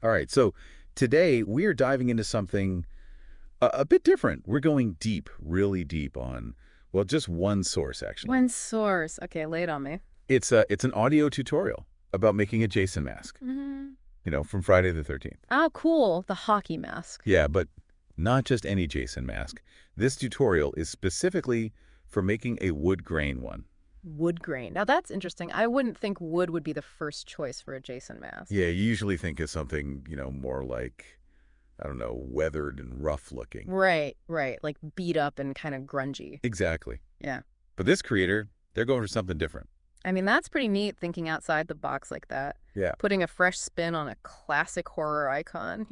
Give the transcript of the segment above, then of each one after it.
All right, so today we are diving into something a bit different. We're going deep, really deep on, well, just one source, actually. One source. Okay, lay it on me. It's an audio tutorial about making a Jason mask, from Friday the 13th. Oh, cool. The hockey mask. Yeah, but not just any Jason mask. This tutorial is specifically for making a wood grain one. Wood grain. Now that's interesting. I wouldn't think wood would be the first choice for a Jason mask. Yeah, you usually think of something, more like, I don't know, weathered and rough looking. Right, right. Like beat up and kind of grungy. Exactly. Yeah. But this creator, they're going for something different. I mean, that's pretty neat thinking outside the box like that. Yeah. Putting a fresh spin on a classic horror icon?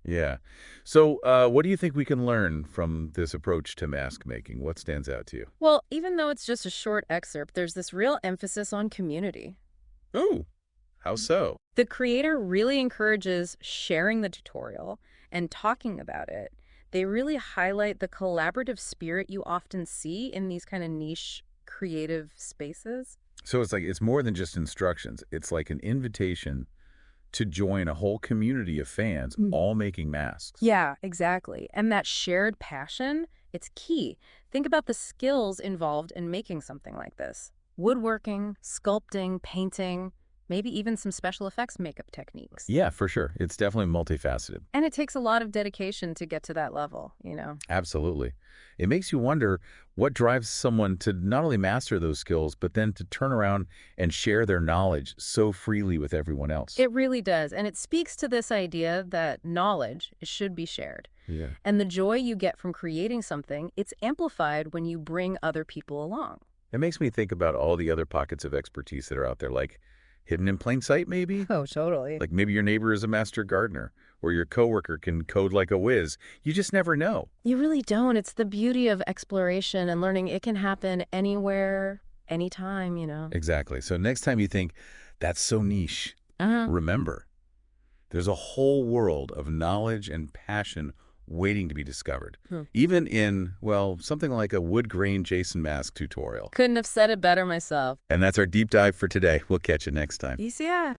Yeah. So, what do you think we can learn from this approach to mask making? What stands out to you? Well, even though it's just a short excerpt, there's this real emphasis on community. Oh, how so? The creator really encourages sharing the tutorial and talking about it. They really highlight the collaborative spirit you often see in these kind of niche creative spaces. So it's more than just instructions. It's like an invitation to join a whole community of fans all making masks. Yeah, exactly. And that shared passion, it's key. Think about the skills involved in making something like this. Woodworking, sculpting, painting, maybe even some special effects makeup techniques. Yeah, for sure. It's definitely multifaceted. And it takes a lot of dedication to get to that level. Absolutely. It makes you wonder what drives someone to not only master those skills, but then to turn around and share their knowledge so freely with everyone else. It really does. And it speaks to this idea that knowledge should be shared. Yeah. And the joy you get from creating something, it's amplified when you bring other people along. It makes me think about all the other pockets of expertise that are out there, like hidden in plain sight, maybe? Oh, totally. Like maybe your neighbor is a master gardener, or your coworker can code like a whiz. You just never know. You really don't. It's the beauty of exploration and learning. It can happen anywhere, anytime. Exactly. So next time you think, that's so niche, Uh-huh. remember, there's a whole world of knowledge and passion waiting to be discovered. Even in, well, something like a wood grain Jason mask tutorial. Couldn't have said it better myself. And that's our deep dive for today. We'll catch you next time. Yeah.